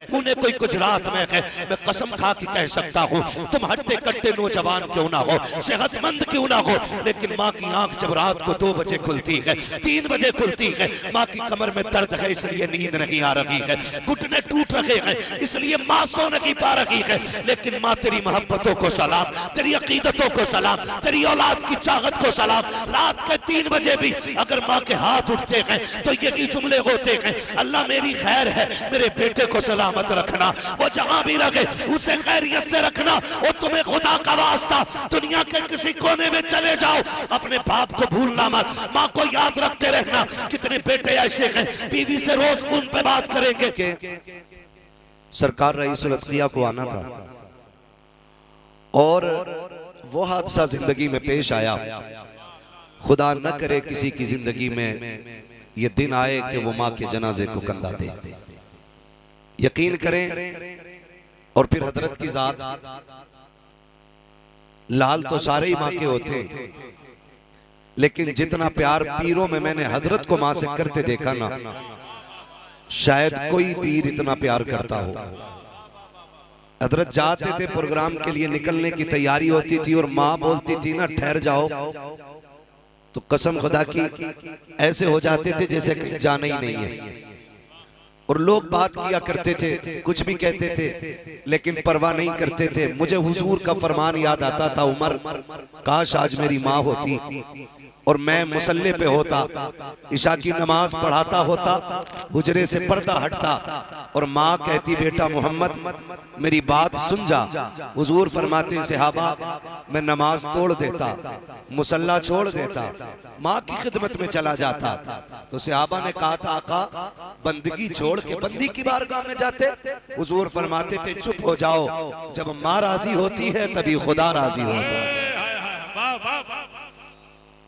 पुणे कोई गुजरात में है, मैं कसम खा के कह सकता हूँ, तुम हट्टे कट्टे नौजवान क्यों ना हो, सेहतमंद क्यों ना हो, लेकिन माँ की आंख जब रात को 2 बजे खुलती है, 3 बजे खुलती है, माँ की कमर में दर्द है इसलिए नींद नहीं आ रही है, घुटने टूट रहे हैं इसलिए माँ सो नहीं पा रही है। लेकिन माँ तेरी मोहब्बतों को सलाम, तेरी अकीदतों को सलाम, तेरी औलाद की चाहत को सलाम। रात के 3 बजे भी अगर माँ के हाथ उठते हैं तो यही जुमले होते हैं, अल्लाह मेरी खैर है, मेरे बेटे को सलामत रखना, वो जहां भी रखे उसे खैरियत से रखना। और तुम्हें खुदा का वास्ता दुनिया के किसी कोने में चले जाओ, अपने बाप को भूलना मत, माँ को याद रखते रहना। कितने बेटे ऐसे हैं बीवी से रोज फोन पे बात करेंगे कि सरकार रईसुल अत्किया को आना था और वो हादसा जिंदगी में पेश आया, खुदा न करे किसी की जिंदगी में ये दिन आए कि वो माँ के जनाजे को कंधा दे। यकीन करें, और फिर हजरत की जात, लाल तो सारे ही माँ के होते, लेकिन जितना प्यार पीरों में मैंने हजरत को माँ से करते देखा ना, शायद कोई पीर इतना प्यार करता हो। हजरत जाते थे प्रोग्राम के लिए, निकलने की तैयारी होती थी और माँ बोलती थी ना ठहर जाओ, तो कसम खुदा की ऐसे हो जाते थे जैसे कहीं जाना ही नहीं है। और लोग बात किया करते थे, कुछ भी कहते थे, लेकिन परवाह नहीं करते थे। मुझे हुजूर का फरमान याद आता था, उमर काश आज मेरी माँ होती और मैं मुसल्ले पे होता, इशा की नमाज पढ़ाता होता, हुजरे से पर्दा हटता और माँ कहती बेटा मोहम्मद मेरी बात सुन जा। हुजूर फरमाते सहाबा मैं नमाज तोड़ देता, मुसल्ला छोड़ देता, माँ की खिदमत में चला जाता। तो सहाबा ने कहा था आका बंदगी छोड़ के बंदी की बारगाह में जाते। हुजूर फरमाते थे चुप हो जाओ, जब माँ राजी होती है तभी खुदा राजी होता है।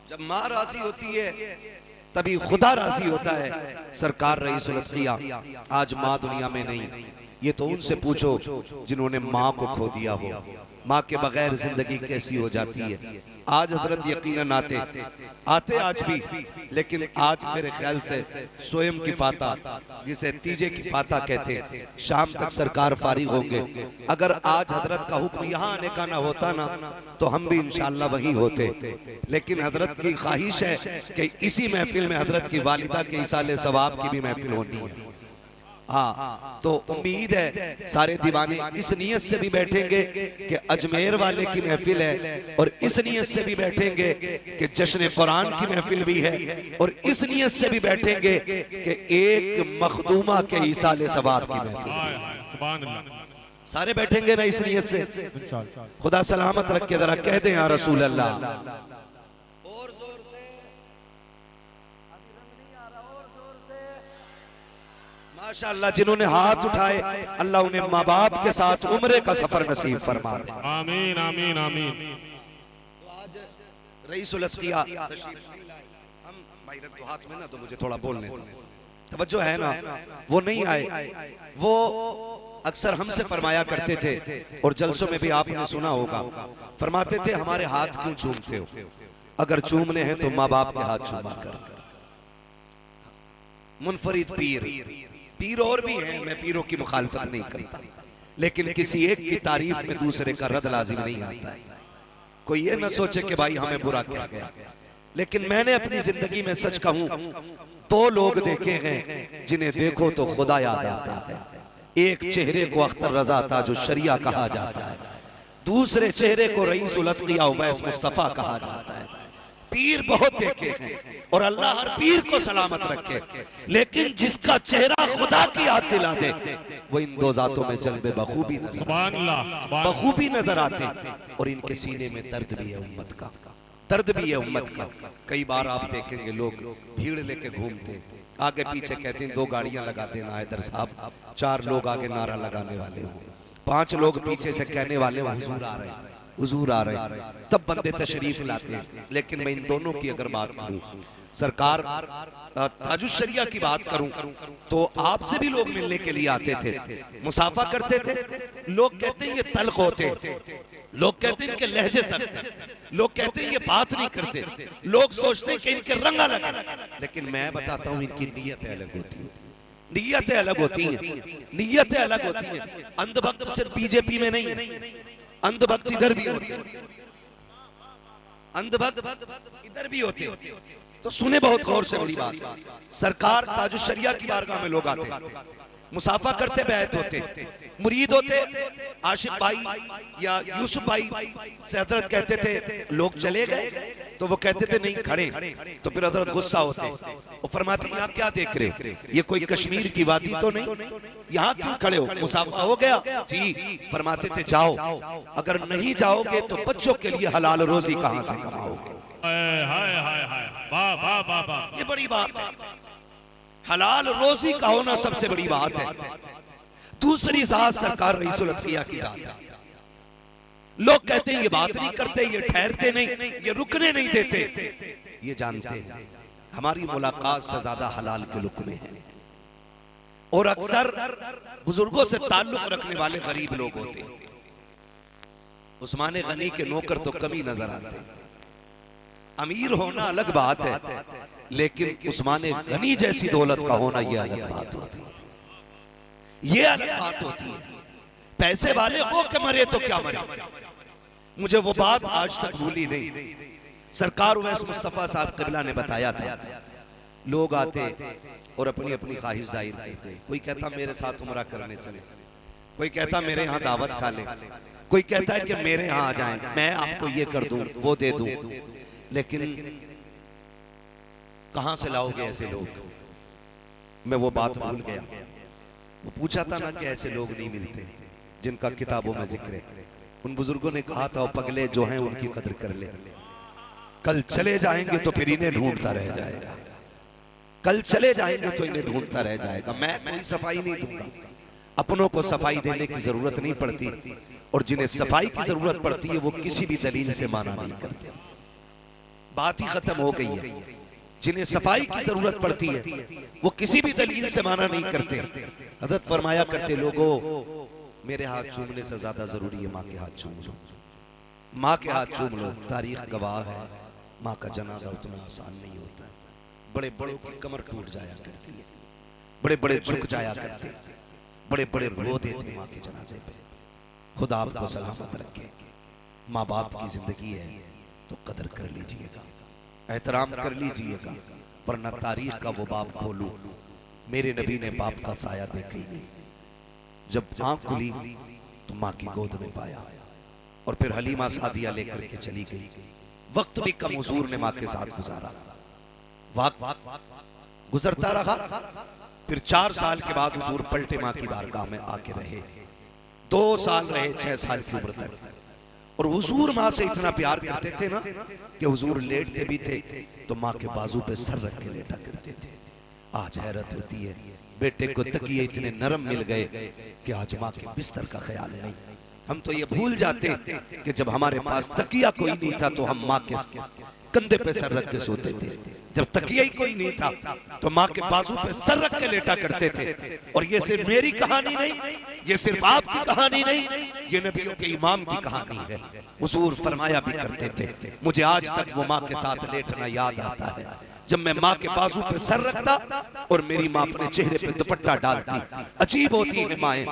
जब माँ राजी होती है तभी खुदा राजी होता है। सरकार रईसुल अत्किया आज माँ दुनिया में नहीं, ये तो उनसे पूछो जिन्होंने माँ को खो दिया हो। माँ के बगैर जिंदगी कैसी हो जाती है। आज हजरत यकीनन आते आज भी, लेकिन आज मेरे ख्याल से स्वयं की फाता, जिसे तीजे की फाता कहते, शाम तक सरकार फारिग होंगे। अगर आज हजरत का हुक्म यहाँ आने का ना होता ना, तो हम भी इंशाअल्लाह वही होते। लेकिन हजरत की ख्वाहिश है कि इसी महफिल में हजरत की वालिदा के इसाले सवाब की भी महफिल होनी है। हाँ, तो उम्मीद है सारे दीवाने इस नियत से भी बैठेंगे कि अजमेर वाले की महफिल है, और इस नियत से भी बैठेंगे कि जश्न कुरान की महफिल भी है, और इस नियत से भी बैठेंगे कि एक मखदूमा के इसाले सवाब की महफिल। सारे बैठेंगे ना इस नियत से। खुदा सलामत रख के जरा कह दें या रसूल अल्लाह। माशाअल्लाह, जिन्होंने हाथ उठाए अल्लाह उन्हें माँ बाप के साथ उम्रे का सफर नसीब फरमा दे। आमीन आमीन आमीन। तो आज रईसुल अत्किया हम भाई रख दो हाथ में ना, तो मुझे थोड़ा बोलने तवज्जो है ना। वो नहीं आए, वो अक्सर हमसे फरमाया करते थे और जलसों में भी आपने सुना होगा, फरमाते थे हमारे हाथ क्यों चूमते हो, अगर चूमने हैं तो माँ बाप के हाथ चूमा कर। मुनफरिद पीर और भी हैं, मैं पीरों की मुखालफत नहीं करता, लेकिन किसी एक की तारीफ में दूसरे का रद लाजिम नहीं आता है। कोई ये ना सोचे कि भाई हमें बुरा क्या गया, लेकिन मैंने अपनी जिंदगी में सच कहूं तो लोग देखे हैं जिन्हें देखो तो खुदा याद आता है। एक चेहरे को अख्तर रजा था जो शरिया कहा जाता है, दूसरे चेहरे को रईसुल अत्किया उवैस मुस्तफा कहा जाता है। पीर बहुत देखे हैं और अल्लाह हर पीर को सलामत रखे, लेकिन जिसका चेहरा खुदा की याद दिला दे वो इन दो जातों में जल्बे बखूबी नजर आते। और इनके सीने में दर्द भी है उम्मत का, दर्द भी है उम्मत का। कई बार आप देखेंगे लोग भीड़ लेके घूमते, आगे पीछे कहते हैं 2 गाड़ियां लगा देना हैदर साहब, 4 लोग आगे नारा लगाने वाले हो, 5 लोग पीछे से कहने वाले हो हुजूर आ रहे हैं, हुजूर आ रहे हैं, तब बंदे तशरीफ लाते हैं। लेकिन मैं इन दोनों की अगर बात करूं, सरकार ताजुश शरिया की बात करूं, तो आपसे भी लोग मिलने के लिए आते थे, मुसाफा करते थे। लोग कहते हैं ये तल्ख होते, लोग कहते हैं इनके लहजे सख्त, लोग कहते हैं ये बात नहीं करते, लोग सोचते हैं कि इनके रंग अलग है, लेकिन मैं बताता हूं इनकी नीयत अलग होती है। नीयतें अलग होती हैं, नीयतें अलग होती हैं। अंधभक्त सिर्फ बीजेपी में नहीं है, अंधभक्त इधर भी होते हैं, अंधभक्त इधर भी होते हैं। तो सुने बहुत गौर से मेरी बात। सरकार ताजुशरिया की बारगाह में लोग आते, मुसाफा करते, बैत होते, मुरीद होते। आशिक भाई या यूसुफ भाई से हजरत कहते थे लोग चले गए, तो वो कहते थे नहीं खड़े। तो फिर हजरत गुस्सा होते, वो फरमाते यहाँ क्या देख रहे, ये कोई कश्मीर की वादी तो नहीं, यहाँ क्यों खड़े हो, मुसाफा हो गया जी। फरमाते थे जाओ, अगर नहीं जाओगे तो बच्चों के लिए हलाल रोजी कहाँ से कमाओगे। ये बड़ी बात है, हलाल रोजी का होना सबसे बड़ी बात है। दूसरी जात सरकार रईसुल अतकिया की जात है। लोग कहते हैं ये बात नहीं करते, ये ठहरते नहीं, ये रुकने नहीं देते। ये जानते हैं हमारी मुलाकात से ज्यादा हलाल के लुक्मे है। और अक्सर बुजुर्गों से ताल्लुक रखने वाले गरीब लोग होते हैं। उस्मान गनी के नौकर तो कमी नजर आते, अमीर होना अलग बात है, लेकिन उस्मान गनी जैसी दौलत का होना यह अलग बात होती है, ये अलग बात होती है। पैसे वाले हो के मरे तो क्या मरे, मुझे वो बात आज तक भूली नहीं। सरकार उवैस मुस्तफा साहब क़िबला ने बताया था, लोग आते और अपनी अपनी ख्वाहिश जाहिर करते। कोई कहता मेरे साथ उम्रा करने चले, कोई कहता मेरे यहाँ दावत खा ले, कोई कहता है कि मेरे यहाँ आ जाएं, मैं आपको ये कर दूं, वो दे दूं। लेकिन कहां से लाओगे ऐसे लोग, मैं वो बात भूल गया। वो पूछा था ना कि ऐसे लोग नहीं मिलते जिनका किताबों में जिक्र है। उन बुजुर्गों ने कहा था, पगले जो हैं उनकी कदर कर ले, कल चले जाएंगे तो फिर इन्हें ढूंढता रह जाएगा, कल चले जाएंगे तो इन्हें ढूंढता रह जाएगा। मैं कोई सफाई नहीं दूंगा, अपनों को सफाई देने की जरूरत नहीं पड़ती, और जिन्हें सफाई की जरूरत पड़ती है वो किसी भी दलील से माना नहीं करते। बात ही खत्म हो गई है। जिन्हें सफाई की जरूरत पड़ती है वो किसी भी दलील से माना नहीं करते। हज़रत फरमाया करते, लोगों मेरे हाथ चूमने से ज्यादा जरूरी है माँ के हाथ चूम लो, माँ के हाथ चूम लो। तारीख गवाह है, माँ का जनाजा उतना आसान नहीं होता है। बड़े बड़ों की कमर टूट जाया करती है, बड़े बड़े झुक जाया करते, बड़े बड़े रो देते माँ के जनाजे पे। खुदा आपको सलामत रखे। माँ बाप की जिंदगी है तो कदर कर लीजिएगा, एहतराम कर लीजिएगा, वरना तारीख का वो बाप खोलू। मेरे नबी ने बाप का साया देखा ही नहीं। जब आंख खुली तो माँ की गोद में पाया, और फिर हलीमा सादिया लेकर के चली गई। वक्त भी कम हुजूर ने माँ के साथ गुजारा, वक्त गुजरता रहा। फिर 4 साल के बाद हुजूर पलटे माँ की बारगाह में आके रहे। 2 साल रहे, 6 साल की उम्र तक। और हुजूर माँ से इतना प्यार करते थे ना कि हुजूर लेटते भी थे तो माँ के बाजू पे सर रख के लेटा करते थे। आज हैरत होती है, बेटे को तकिए इतने नरम मिल गए कि आज माँ के बिस्तर का ख्याल नहीं। हम तो ये भूल जाते कि जब हमारे पास तकिया कोई नहीं था तो हम माँ के कंधे पे सर रख के सोते थे। जब तकिया ही कोई नहीं था तो माँ के बाजू पे सर रख के लेटा करते थे। और ये सिर्फ मेरी कहानी नहीं, ये सिर्फ आपकी कहानी नहीं, ये नबियों के इमाम की कहानी है। हुजूर फरमाया भी करते थे, मुझे आज तक वो माँ के साथ लेटना याद आता है, जब मैं माँ के बाजू पे सर रखता और मेरी माँ अपने चेहरे पे दुपट्टा डालती। अजीब होती है माएं,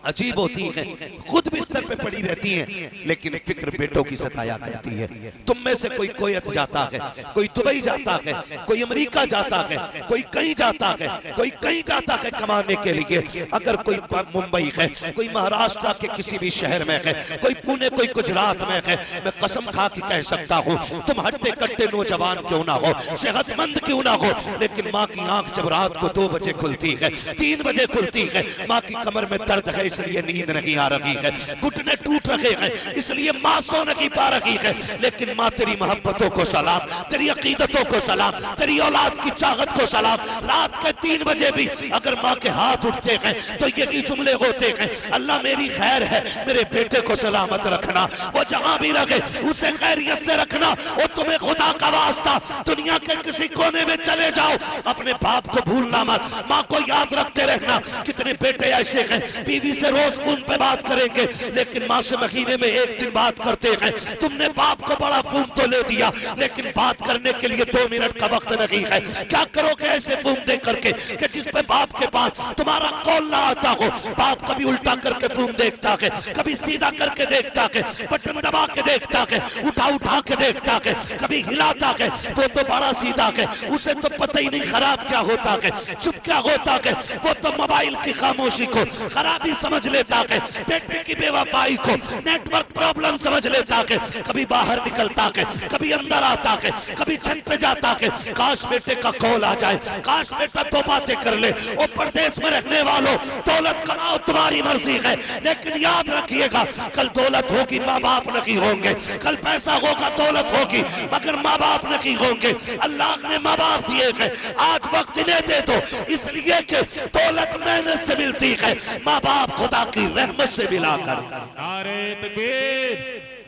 अजीब होती हैं, खुद बिस्तर पे पड़ी रहती हैं, लेकिन फिक्र बेटों की सताया करती है। तुम में से कोई कोयत जाता है, कोई दुबई जाता है, कोई अमेरिका जाता है, कोई कहीं जाता है, कोई कहीं जाता है कमाने के लिए। अगर कोई मुंबई है, कोई महाराष्ट्र के किसी भी शहर में है, कोई पुणे, कोई गुजरात में है, मैं कसम खा के कह सकता हूँ तुम हट्टे कट्टे नौजवान क्यों ना हो, सेहतमंद क्यों ना हो, लेकिन माँ की आंख जब रात को 2 बजे खुलती है, 3 बजे खुलती है, माँ की कमर में दर्द है इसलिए नींद नहीं आ रही है, घुटने टूट रहे हैं इसलिए माँ सो नहीं पा रही है। लेकिन माँ तेरी मोहब्बतों को सलाम, तेरी अकीदतों को सलाम, तेरी औलाद की चाहत को सलाम। रात के 3 बजे भी अगर माँ के हाथ उठते हैं तो यही जुमले होते हैं, अल्लाह मेरी खैर है, मेरे बेटे को सलामत रखना, वो जहां भी रखे उसे खैरियत से रखना। और तुम्हें खुदा का वास्ता दुनिया के किसी कोने में चले जाओ, अपने बाप को भूलना मत, माँ को याद रखते रहना। कितने बेटे ऐसे हैं बीवी से रोज फोन पे बात करेंगे, लेकिन माह से महीने में एक दिन बात करते हैं। तुमने बाप को बड़ा फोन तो ले दिया, लेकिन बात करने के लिए 2 मिनट का वक्त नहीं है। क्या करोगे ऐसे फोन दे करके कि जिस पे बाप के पास तुम्हारा कॉल ना आता हो? बाप कभी उल्टा करके फोन देखता है, कभी सीधा करके देखता है, बटन दबा के देखता है, उठा के देखता है, कभी हिलाता है। वो तो बड़ा सीधा है, उसे तो पता ही नहीं खराब क्या होता है, चुप क्या होता है। वो तो मोबाइल की खामोशी को खराबी समझ लेता है, बेटे की बेवफाई को नेटवर्क प्रॉब्लम समझ लेता है। कभी बाहर निकलता है, कभी अंदर आता है, कभी छत पे जाता है। काश बेटे का कॉल आ जाए, काश बेटा दो बातें कर ले। और परदेश में रहने वालों, दौलत कमाओ तुम्हारी मर्जी है, लेकिन याद रखिएगा कल दौलत होगी माँ बाप नहीं होंगे, कल पैसा होगा दौलत होगी मगर माँ बाप नहीं होंगे। अल्लाह ने माँ बाप दिए हैं, आज वक्त इन्हें दे दो, इसलिए कि दौलत मेहनत से मिलती है, माँ बाप खुदा की रहमत से मिला कर। नारे तकबीर,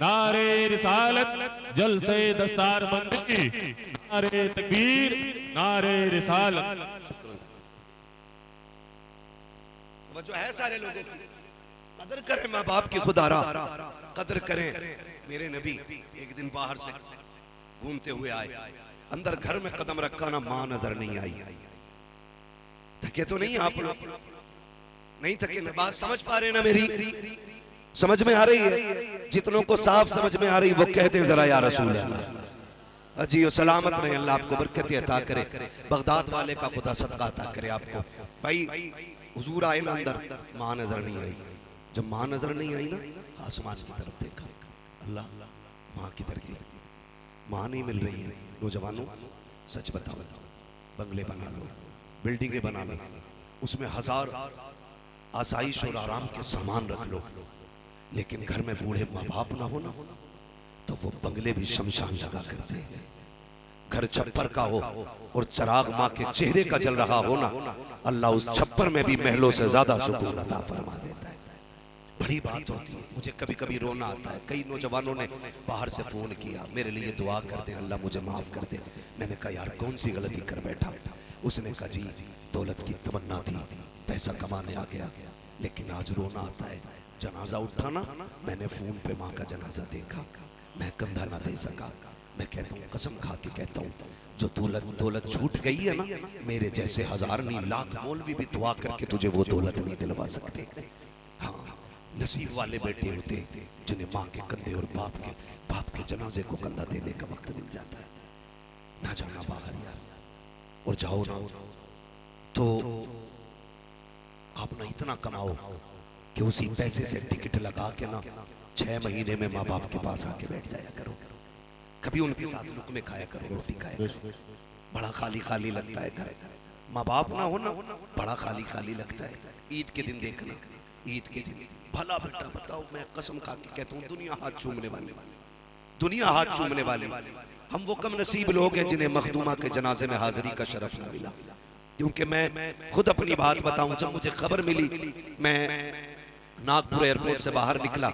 नारे रिसालत, जलसे दस्तारबंदी, नारे तकबीर, नारे रिसालत। वो जो है सारे लोगों की कदर करें, माँ बाप की खुदारा कदर करें। मेरे नबी एक दिन बाहर से घूमते हुए आए, अंदर घर में कदम रखा ना माँ नजर नहीं आई। थके तो नहीं आप लोग? नहीं थके ना? बात समझ पा रहे ना मेरी? समझ में आ रही है? जितनों को साफ समझ में आ रही वो कहते हैं जरा या रसूल अल्लाह। जी वो सलामत रहे, अल्लाह आपको बरकत अता करे, बगदाद वाले का खुदा सदका अता करे आपको। भाई हुजूर आए ना अंदर, माँ नजर नहीं आई। जब माँ नजर नहीं आई ना, आसमान की तरफ देखा, अल्लाह माँ की तरफ, माँ नहीं मिल रही है। नौजवानों सच बताओ, बंगले बना लो, बिल्डिंगें बना लो, उसमें 1000 आसाइश और आराम के सामान रख लो, लेकिन घर में बूढ़े माँ बाप ना हो ना, तो वो बंगले भी शमशान लगा करते हैं। घर छप्पर का हो और चिराग माँ के चेहरे का जल रहा हो ना, अल्लाह उस छप्पर में भी महलों से ज्यादा सुकून अता फरमा देता है। बड़ी बात होती है। मुझे कभी कभी रोना आता है। कई नौजवानों ने बाहर से फोन किया, मेरे लिए दुआ कर दे, अल्लाह मुझे माफ कर दे। मैंने कहा यार कौन सी गलती कर बैठा? उसने कहा जी दौलत की तमन्ना थी, पैसा कमाने आ गया, लेकिन आज रोना आता है। जनाजा उठा ना, मैंने फोन पे माँ का जनाजा देखा, मैं कंधा ना दे सका। मैं कहता हूँ, कसम खा के कहता हूँ, जो दौलत छूट गई है ना, मेरे जैसे 1000 नहीं लाख मौलवी भी दुआ करके तुझे वो दौलत नहीं दिलवा सकते। हाँ, नसीब वाले बेटे होते जिन्हें माँ के कंधे और बाप के जनाजे को कंधा देने का वक्त मिल जाता है। ना जाना बाहर यार, और जाओ ना तो आप ना इतना कमाओ कि उसी पैसे से टिकट लगा के ना 6 महीने में माँ बाप के पास आके बैठ जाया करो। कभी उनके साथ लुकमे खाया करो, रोटी खाया करो। बड़ा खाली खाली लगता है घर, माँ बाप ना हो ना, बड़ा खाली खाली लगता है। ईद के दिन देखना, ईद के दिन भला बेटा बताओ, मैं कसम खा के कहता हूँ, दुनिया हाथ चूमने वाली, दुनिया हाथ चूमने वाली। हम वो कम नसीब लोग हैं जिन्हें मखदूमा के जनाजे में हाजिरी का शरफ ना मिला। क्योंकि मैं खुद अपनी बात बताऊं, जब मुझे खबर मिली, मैं नागपुर एयरपोर्ट से बाहर निकला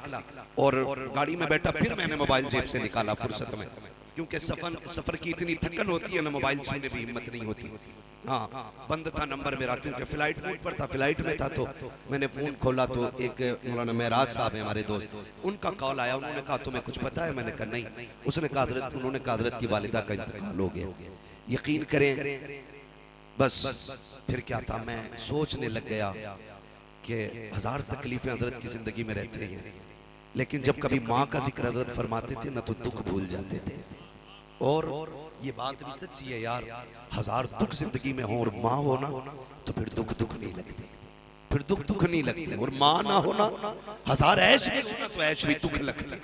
और गाड़ी में बैठा, फिर मैंने मोबाइल जेब से निकाला फुर्सत में, क्योंकि सफर की इतनी थकन होती है ना, मोबाइल छूने भी हिम्मत नहीं होती। हाँ, बंद था नंबर मेरा, क्योंकि फ्लाइट मोड पर था, फ्लाइट में था। तो मैंने फोन खोला तो एक मौलाना महराज साहब है हमारे दोस्त, उनका कॉल आया। उन्होंने कहा तुम्हें कुछ पता है? मैंने कहा नहीं। उसने कहा हज़रत, उन्होंने कहा हज़रत की वालिदा का इंतकाल हो गया। यकीन करें, बस फिर क्या था, मैं सोचने लग गया कि 1000 तकलीफें हज़रत की जिंदगी में रहते हैं, लेकिन जब कभी माँ का जिक्र हज़रत फरमाते थे ना, तो दुख भूल जाते थे। और ये बात भी सच्ची है यार, 1000 दुख जिंदगी में हो और माँ हो ना, तो फिर दुख नहीं लगते, फिर दुख नहीं लगते। और माँ ना हो ना, 1000 ऐश भी हो ना, तो ऐश भी दुख लगते,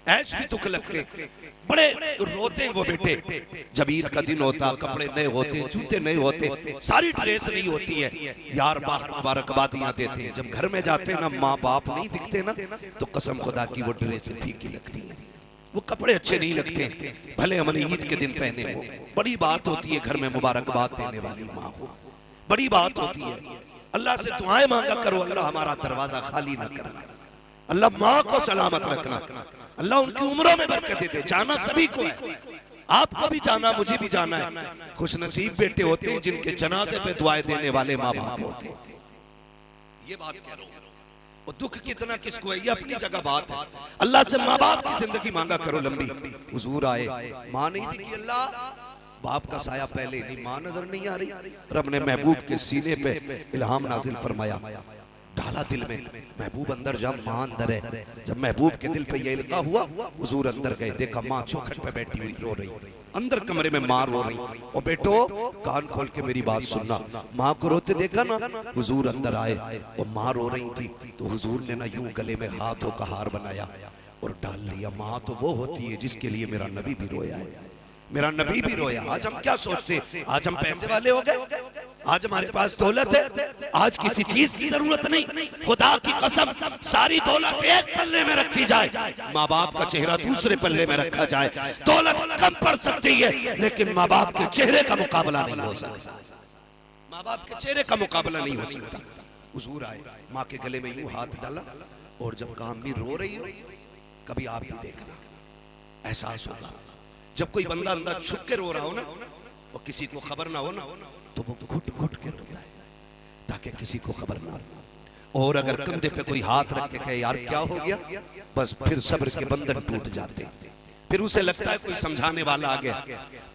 ऐश भी दुख लगते। बड़े रोते हैं वो बेटे जब ईद का दिन होता, कपड़े नए होते, जूते नए होते, सारी ड्रेस नहीं होती है यार, बाहर मुबारकबादियां देते हैं। जब घर में जाते हैं ना, माँ बाप नहीं दिखते ना, तो कसम खुदा की वो ड्रेस फीकी लगती है, वो कपड़े अच्छे नहीं लगते, भले हमने ईद के दिन पहने हो। बड़ी बात होती है घर में मुबारकबाद देने वाली माँ हो, बड़ी बात होती है। अल्लाह से दुआएं मांगा करो, अल्लाह हमारा दरवाजा खाली ना करना, अल्लाह माँ को सलामत रखना, अल्लाह उनकी उम्रों में बरकत देते। जाना सभी को है, आपको भी जाना, मुझे भी जाना है। खुश नसीब बेटे होते हैं जिनके जनाजे पे दुआएं देने वाले माँ बाप होते हैं। ये बात कह रहा हूं। और दुख कितना किसको है, ये अपनी जगह बात है। अल्लाह से माँ बाप की जिंदगी मांगा करो लंबी। हुजूर आए, माँ नहीं दिखी, अल्लाह बाप का साया पहले नहीं, माँ नजर नहीं आ रही। रब ने महबूब के सीने पे इल्हाम नाजिल फरमाया, डाला दिल में, महबूब अंदर जा, माँ अंदर है। जब महबूब के दिल पे ये इल्का हुआ, हुजूर अंदर गए, देखा माँ चौखट पे बैठी हुई रो रही, अंदर कमरे में माँ रो रही। और बेटो कान खोल के मेरी बात सुनना, माँ को रोते देखा ना, हुजूर अंदर आए और माँ रो रही थी, तो हुजूर ने ना यूं गले में हाथों का हार बनाया और डाल लिया। माँ तो वो होती है जिसके लिए मेरा नबी भी रोया है, मेरा नबी भी रोया। आज हम क्या सोचते, आज हम पैसे वाले हो गए, आज हमारे पास दौलत है, आज किसी चीज की जरूरत नहीं। खुदा की कसम, सारी दौलत एक पल्ले में रखी जाए, माँ बाप का चेहरा दूसरे पल्ले में रखा जाए, दौलत कम पड़ सकती है लेकिन माँ बाप के चेहरे का मुकाबला नहीं हो सकता, माँ बाप के चेहरे का मुकाबला नहीं हो सकता। हुजूर आए, माँ के गले में यूं हाथ डाला और जब कहा अम्मी रो रही हो, कभी आप भी देखना, एहसास होगा। जब कोई बंदा अंदर छुप के रो रहा हो ना और किसी को खबर ना हो ना, तो वो घुट घुट के रोता है ताकि किसी को खबर ना हो। और अगर कंधे पे कोई हाथ रख के कहे यार क्या हो गया, बस फिर सब्र के बंधन टूट जाते, फिर उसे लगता है कोई समझाने वाला आ गया,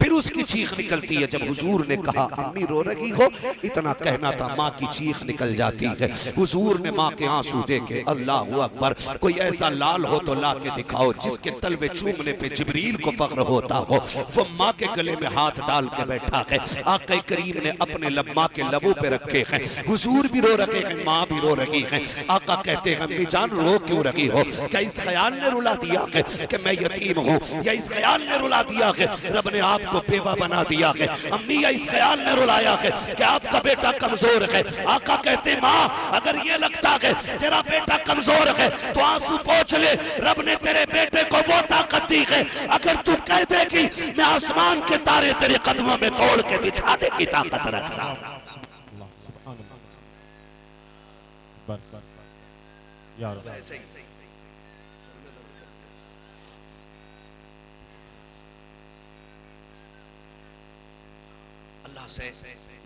फिर उसकी चीख निकलती है। जब हुजूर ने कहा अम्मी रो रही हो, इतना कहना था, माँ की चीख निकल जाती है। हुजूर ने माँ के आंसू देखे, अल्लाह अकबर, कोई ऐसा लाल हो तो ला के दिखाओ जिसके तलवे चूमने पे जिब्रील को फख्र होता हो। वो माँ के गले में हाथ डाल के बैठा है, आका करीम ने अपने लब माँ के लबों पे रखे हैं, हुजूर भी रो रखे हैं, माँ भी रो रही है। आका कहते हैं अम्मी जान रो क्यों रही हो, क्या इस ख्याल ने रुला दिया है कि मैं यतीम हूँ, या इस ख्याल ने रुला दिया है रब ने आपको बेवा बना दिया है। अम्मी या इस ख्याल ने रुलाया है कि आपका बेटा कमजोर है। आका कहते माँ अगर ये लगता है तेरा बेटा कमजोर है तो आंसू पोंछ ले, रब ने तेरे बेटे को वो ताकत दी है, अगर तू कह दे कि मैं आसमान के तारे तेरे कदमों में तोड़ के बिछाने की ताकत रखता हूं। अल्लाह से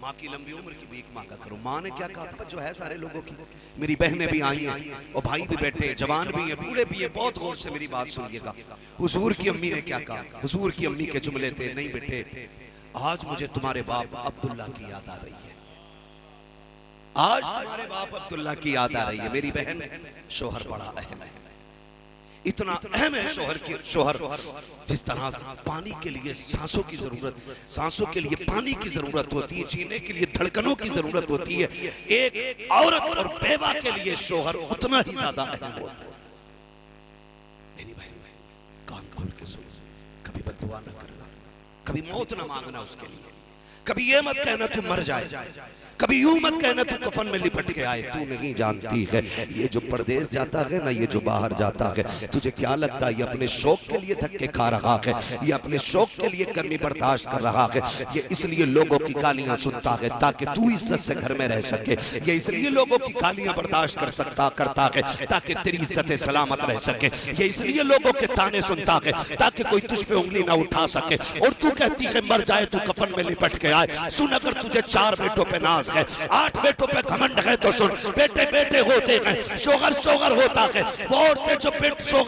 माँ की लंबी उम्र की भीख मांगा करो। माँ ने क्या कहा था जो है सारे लोगों की, मेरी बहनें भी आई हैं और भाई भी बैठे, जवान भी हैं, बूढ़े भी हैं, बहुत गौर से मेरी बात सुनिएगा। हुजूर की अम्मी ने क्या कहा, हुजूर की अम्मी के जुमले थे, नहीं बेटे आज मुझे तुम्हारे बाप अब्दुल्ला की याद आ रही है, आज तुम्हारे बाप अब्दुल्ला की याद आ रही है। मेरी बहन शोहर बड़ा अहम है, इतना अहम है शोहर जिस तरह पानी के लिए सांसों की जरूरत, सांसों के लिए पानी की जरूरत होती है, जीने के लिए धड़कनों की जरूरत होती है, एक औरत और बेवा के लिए शोहर उतना ही ज्यादा अहम होता है। मेरी बहन कान खोल के सुन, कभी बद्दुआ न करना, कभी मौत न मांगना उसके लिए, कभी ये मत कहना तू मर जाए, कभी यूं मत कहना तू कफन में लिपट के आए। तू नहीं जानती है ये जो परदेश जाता है ना, ये जो बाहर जाता है, तुझे क्या लगता है ये अपने शौक के लिए धक्के खा रहा है, ये अपने शौक के लिए गर्मी बर्दाश्त कर रहा है, ये इसलिए लोगों की गालियां सुनता है ताकि तू इज्जत से घर में रह सके, ये इसलिए लोगों की गालियां बर्दाश्त करता है ताकि तेरी इज्जत सलामत रह सके, ये इसलिए लोगों के ताने सुनता है ताकि कोई तुझ पे उंगली ना उठा सके। और तू कहती है मर जाए तू कफन में लिपट के आए। सुन, अगर तुझे 4 बेटों पे नाज है, 8 बेटों पे घमंड है तो सुन, बेटे बेटे होते हैं, शोहर होता है। वो औरतें जो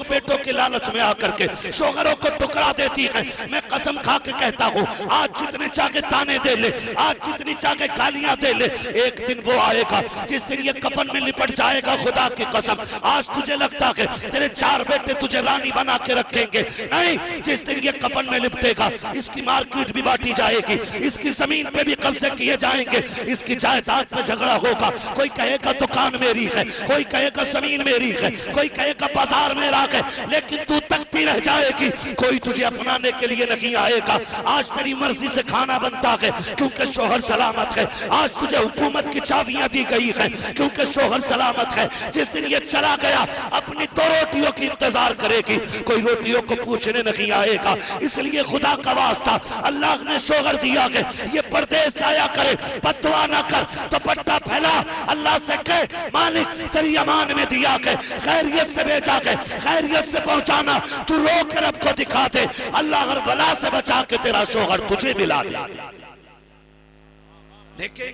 बेटों के लालच में आकर के शोहरों को टुकरा देती हैं, मैं कसम खा के कहता हूँ आज जितने चाहे ताने दे ले, आज जितनी चाहे गालियां दे ले, एक दिन वो आएगा जिस दिन ये कफन में लिपट जाएगा। खुदा की कसम, आज तुझे लगता है तेरे 4 बेटे तुझे रानी बना के रखेंगे, नहीं, जिस दिन ये कफन में लिपटेगा इसकी मार्केट भी बांटी जाएगी, इसकी जमीन पे भी कब्जे किए जाएंगे, इसकी जायदाद पे झगड़ा होगा। कोई कहेगा दुकान मेरी है, कोई कहेगा जमीन मेरी है, कोई कहेगा बाजार मेरा है, लेकिन तू तकती रह जाएगी, कोई तुझे अपनाने के लिए नहीं आएगा। आज तेरी मर्जी से खाना बनता है क्योंकि शोहर सलामत है, आज तुझे हुकूमत की चाबियां दी गई है क्योंकि शोहर सलामत है। जिस दिन ये चला गया अपनी 2 रोटियों की इंतजार करेगी, कोई रोटियों को पूछने नहीं आएगा। इसलिए खुदा का वास्ता अल्लाह ने शोहर दिया है, ये परदेश जाया करे, बददुआ ना कर, दुपट्टा फैला, अल्लाह से कह मालिक तेरी अमान में दिया के खैरियत से भेजा के खैरियत से पहुंचाना, तू रो के रब को दिखा दे, अल्लाह हर बला से बचा के तेरा शोहर तुझे मिला दे। लेकिन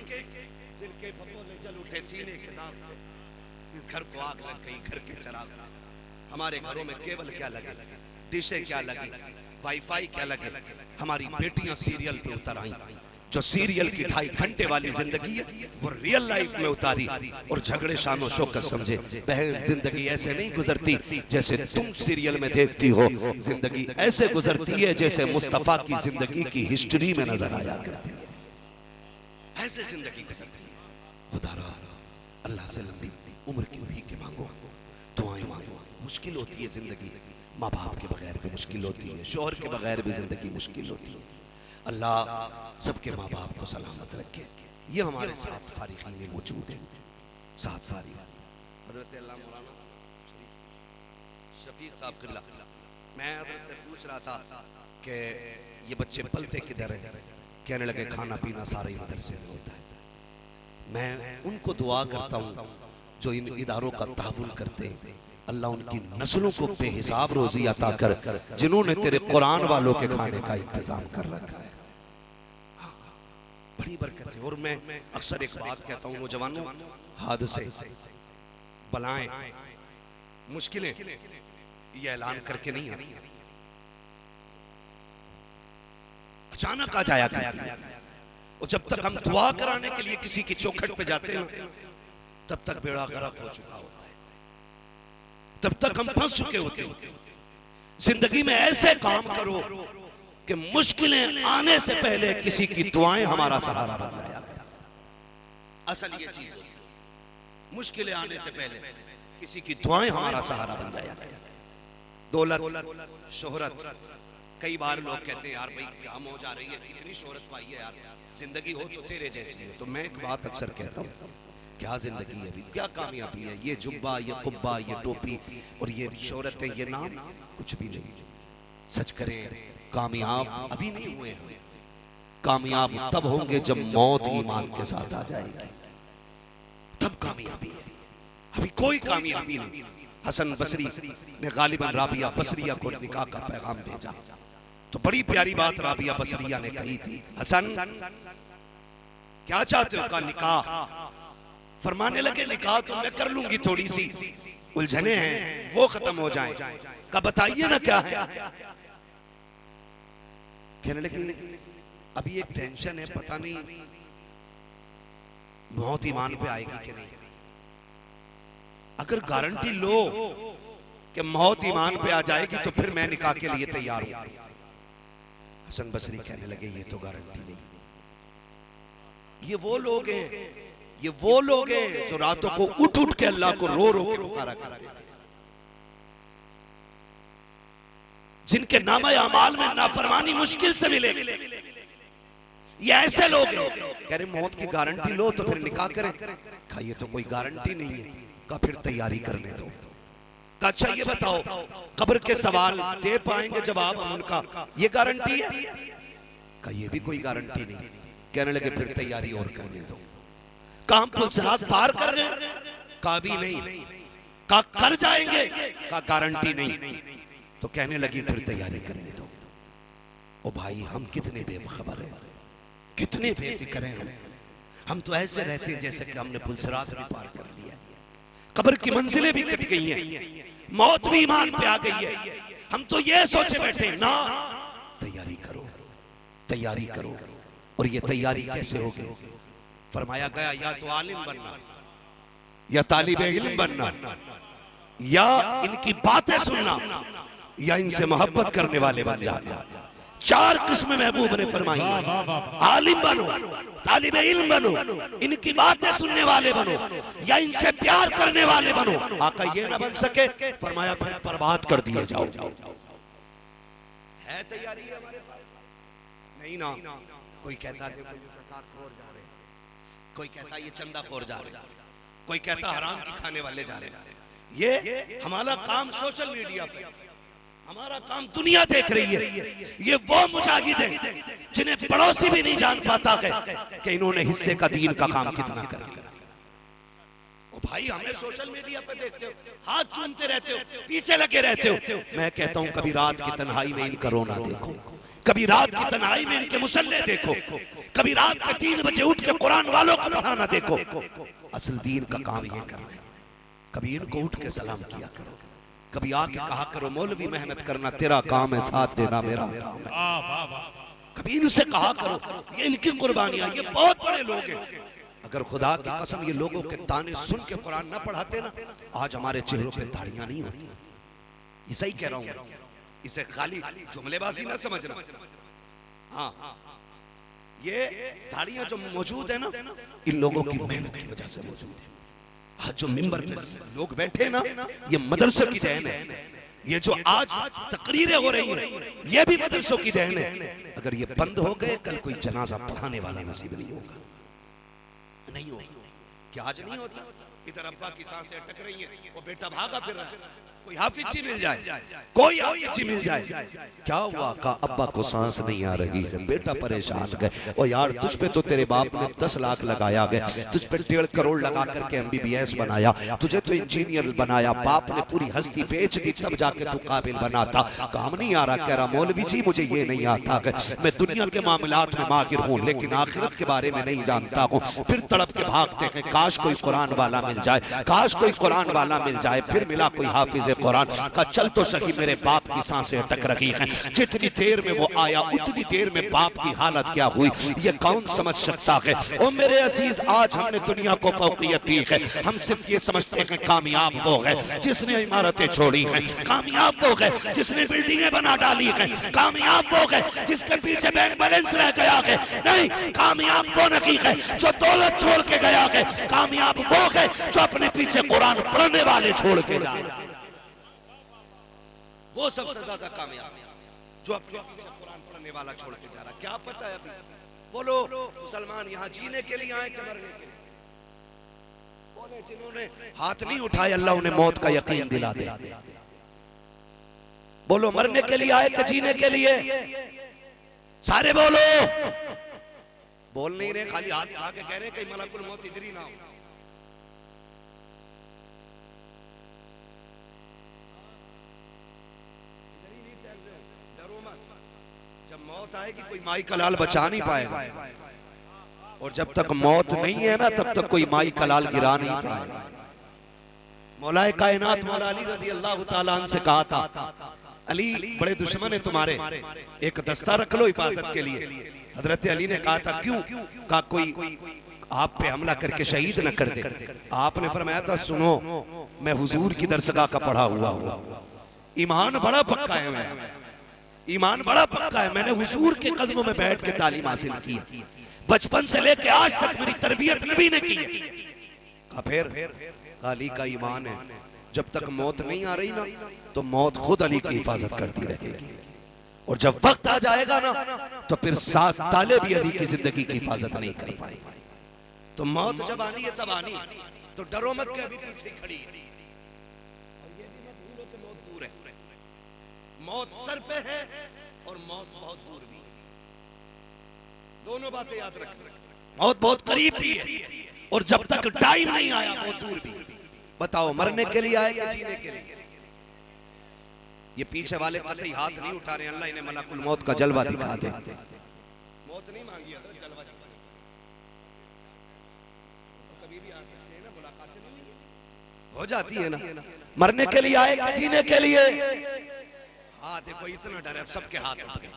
दिल के फपोले जल उठे, सीने के दाग घर को आग लग गई, घर के चराग, हमारे घरों में केबल क्या लगे, डिशे क्या लगे, वाईफाई क्या लगे, हमारी बेटियां सीरियल पे उतर आई। जो सीरियल की 2.5 घंटे वाली जिंदगी है वो रियल लाइफ में उतारी और झगड़े शानो शौकत समझे। बहन, जिंदगी ऐसे नहीं गुजरती जैसे तुम सीरियल में देखती हो, जिंदगी ऐसे गुजरती है जैसे मुस्तफा की जिंदगी की हिस्ट्री में नजर आया करती है, ऐसे जिंदगी गुजरती है। खुदारा अल्लाह से लंबी उम्र की भीख मांगो, दुआएं मांगो। मुश्किल होती है जिंदगी, माँ बाप के बगैर भी मुश्किल होती है, शौहर के बगैर भी जिंदगी मुश्किल होती है। अल्लाह सबके माँ बाप को सलामत रखे। ये हमारे साथ फारिकीन में मौजूद है, साथ फारिग हजरत अल्लाह मौलाना शफीक साहब किल्ला। मैं हजरत से पूछ रहा था कि ये बच्चे पलते किधर हैं, कहने लगे खाना पीना सारे ही मदरसे में होता है। मैं उनको दुआ करता हूँ जो इन इदारों का ताउन करते हैं, अल्लाह उनकी नस्लों को बेहिसाब रोजी अता कर, जिन्होंने तेरे कुरान वालों के खाने का इंतजाम कर रखा है। बड़ी बरकत है। और मैं अक्सर एक बात कहता हूँ, नौजवानों, हादसे, बलाएं, मुश्किलें ये ऐलान करके नहीं आती, अचानक आ जाया करती है। और जब तक हम दुआ कराने के लिए किसी की चौखट पे जाते हैं ना, तब तक बेड़ा गर्क हो चुका होता है, तब तक हम फंस चुके होते हैं। जिंदगी में ऐसे काम करो कि मुश्किलें आने से पहले किसी की दुआएं हमारा सहारा बन जाया करें। असल ये चीज होती है, मुश्किलें आने से पहले किसी की दुआएं हमारा सहारा बन जाया करें। दौलत, शोहरत, कई बार लोग कहते हैं यार भाई क्या मौज आ रही है, इतनी शोहरत पाई है यार, जिंदगी हो तो तेरे जैसी है। तो मैं एक बात अक्सर कहता हूँ, क्या जिंदगी है, क्या कामयाबी है, ये जुब्बा, ये कुब्बा, ये टोपी और ये शोहरत है, ये नाम कुछ भी नहीं। सच करें, कामयाब अभी नहीं हुए हैं, कामयाब तब होंगे जब मौत ईमान के साथ आ जाएगी, तब कामयाबी है। अभी कोई कामयाबी नहीं। हसन बसरी ने गालिबन राबिया बसरिया को निकाह का पैगाम भेजा, तो बड़ी प्यारी बात राबिया बसरिया ने कही थी, हसन क्या चाहते हो का निकाह? फरमाने लगे निकाह तो मैं कर लूंगी, थोड़ी सी उलझने हैं वो खत्म हो जाएं। का बताइए ना क्या है? कहने लगे अभी एक टेंशन है, पता नहीं मौत ईमान पे आएगी कि नहीं। अगर गारंटी लो कि मौत ईमान पे आ जाएगी तो फिर मैं निकाह के लिए तैयार हूं। हसन बसरी कहने लगे ये तो गारंटी नहीं। ये वो लोग हैं, ये वो लोग हैं जो रातों को उठ उठ के अल्लाह को रो रो के पुकारा करते थे, जिनके नामा अमाल में नाफरमानी मुश्किल से मिलेगी। ये ऐसे लोग हैं। कह रहे मौत की गारंटी लो तो फिर निकाह करें। कहा ये तो कोई गारंटी नहीं है। का फिर तैयारी करने दो। का अच्छा ये बताओ कब्र के सवाल दे पाएंगे जवाब हम उनका, ये गारंटी है? का ये भी कोई गारंटी नहीं। कहने लगे फिर तैयारी और करने दो। काम पुलसरात पार कर गए? का भी नहीं। का कर जाएंगे? का गारंटी नहीं। तो कहने लगी फिर तैयारी करने दो। ओ भाई हम कितने बेखबर हैं, कितने बेफिक्र हैं। हम तो ऐसे रहते हैं जैसे कि हमने पुलसरात भी पार कर लिया, कब्र की मंजिलें भी कट गई हैं, मौत भी ईमान पे आ गई है। हम तो ये सोचे बैठे ना, तैयारी करो, तैयारी करो। और ये तैयारी कैसे होगी? फरमाया गया या तो आलिम बनना, या तालिबे इल्म बनना, या इनकी बातें सुनना, या इनसे मोहब्बत करने वाले बन जाना। 4 किस्में महबूब ने फरमाई। आलिम बनो, तालिबे इल्म बनो, इनकी बातें सुनने वाले बनो, या इनसे प्यार करने वाले बनो। आका ये ना बन सके, फरमाया फिर बर्बाद कर दिए जाओ। है तैयारी है हमारे पास? नहीं ना। कोई कहता है कोई कहता ये चंदा खोर जा रहे, कोई कहता हराम की खाने वाले जा रहे। ये हमारा काम सोशल मीडिया पे, हमारा काम दुनिया देख रही है। ये वो मुजाहिद हैं जिन्हें पड़ोसी भी नहीं जान पाता है कि इन्होंने हिस्से का दीन का काम कितना कर लिया। ओ भाई हमें सोशल मीडिया पे देखते हो, हाथ चूमते रहते हो, पीछे लगे रहते हो। मैं कहता हूं कभी रात की तन्हाई में इनका रोना देखो, कभी रात की तन्हाई में इनके मुसल्ले देखो, कभी रात के 3 बजे उठ के कुरान वालों को पढ़ाना देखो। असल दीन का काम ये कर रहे हैं। कभी इनको उठ के सलाम किया करो, कभी आके कहा करो मौलवी मेहनत करना तेरा काम है, साथ देना मेरा काम है। कभी इनसे कहा करो, ये इनकी कुर्बानियां, ये बहुत बड़े लोग हैं। अगर खुदा की कसम ये लोगों के ताने सुन के कुरान ना पढ़ाते ना, आज हमारे चेहरों पे दाढ़ियां नहीं होती। ये सही कह रहा हूं, इसे खाली जुमलेबाजी ना समझना। हाँ, ये दाढ़ियां जो मौजूद है ना, इन लोगों की मेहनत की वजह से मौजूद है। आज जो मिंबर पे लोग बैठे ना, ये मदरसे की देन है। ये जो आज तकरीरें हो रही हैं, ये भी मदरसों की देन है। अगर ये बंद हो गए, कल कोई जनाजा पढ़ाने वाला नसीब नहीं होगा, नहीं होगा। क्या आज नहीं होता? इधर अब्बा की सांसें अटक रही हैं, वो बेटा भागा फिर रहा है, कोई हाफिजी मिल जाए, कोई हाफिजी मिल जाए, क्या हुआ? का अब्बा को सांस नहीं आ रही है, बेटा परेशान गए। ओ यार, तुझ पे तो तेरे बाप ने 10 लाख लगाया गया, तुझ पे 1.5 करोड़ लगा करके MBBS बनाया, तुझे तो इंजीनियर बनाया, बाप ने पूरी हस्ती बेच दी तब जाके तू काबिल बना था, काम नहीं आ रहा। कह रहा मौलवी जी मुझे ये नहीं आता, मैं दुनिया के मामलात में माहिर हूँ लेकिन आखिरत के बारे में नहीं जानता हूँ। फिर तड़प के भागते हैं, काश कोई कुरान वाला मिल जाए, काश कोई कुरान वाला मिल जाए। फिर मिला कोई हाफिज कुरान का, चल तो सही, मेरे बाप की सांसें अटक रही हैं। जितनी देर में वो आया उतनी देर में बाप की हालत क्या हुई, ये कौन समझ सकता है? ओ मेरे अजीज, आज हमने दुनिया को फौकियत दी है, हम सिर्फ ये समझते हैं कामयाब वो है जिसने इमारतें छोड़ी हैं, कामयाब वो है जिसने बिल्डिंगें बना डाली हैं, कामयाब वो है जिसके पीछे बैंक बैलेंस रह गया है। नहीं, कामयाब वो नहीं है जो दौलत छोड़ के गया है, कामयाब वो है जो अपने पीछे कुरान पढ़ने वाले छोड़ के जा रहा है। वो सबसे ज्यादा कामयाब जो अपने पीछे कुरान पढ़ने वाला छोड़ के जा रहा। क्या पता है अभी? बोलो, मुसलमान यहाँ जीने के लिए आए कि मरने के लिए? बोले जिन्होंने हाथ नहीं उठाए अल्लाह उन्हें मौत का यकीन दिला दे। बोलो, मरने के लिए आए कि जीने के लिए? सारे बोलो। बोल नहीं रहे, खाली हाथ उठा के कह रहे कहीं मलकुल मौत इधर ही ना हो। जब मौत आएगी कोई माई का लाल बचा नहीं पाएगा, और जब तक मौत नहीं है ना तब तक कोई माई का लाल गिरा नहीं पाएगा। मौलाए कायनात मौला अली रज़ी अल्लाह ताला अन्हु से कहा था, अली बड़े दुश्मन है तुम्हारे, एक दस्ता रख लो हिफाजत के लिए। हजरत अली ने कहा था क्यों? कहा कोई आप पे हमला करके शहीद न कर दे। आपने फरमाया था सुनो, मैं हुजूर की दरसगाह का पढ़ा हुआ हूँ, ईमान बड़ा पक्का है, मैं ईमान बड़ा पक्का है, मैंने हुजूर के कदमों में बैठ के तालीम हासिल की है, बचपन से लेके आज तक मेरी तरबियत नबी ने की है। कहा फिर अली का ईमान है, जब तक मौत नहीं आ रही ना तो मौत खुद अली की हिफाजत करती रहेगी, और जब वक्त आ जाएगा ना तो फिर 7 ताले भी अली की जिंदगी की हिफाजत नहीं कर पाएंगे। तो मौत जब आनी है तब आनी, तो डरो मत के अभी पीछे खड़ी है, और ये भी मत भूलो कि मौत दूर है। मौत सर पे है और मौत बहुत दूर भी है, दोनों बातें याद रखना। मौत बहुत करीब भी है और जब तक टाइम नहीं आया बहुत दूर भी। बताओ, मरने के लिए आए कि जीने के लिए? ये पीछे वाले कतई हाथ नहीं उठा रहे, अल्लाह इन्हें मलकुल मौत का जलवा दिखा दे। मौत नहीं मांगी है, जलवा कभी भी आ सकते हैं ना, मुलाकातें नहीं हो जाती है ना। मरने के लिए आए कि जीने के लिए? हाँ देखो, इतना डर है, अब सबके हाथ उठ गए।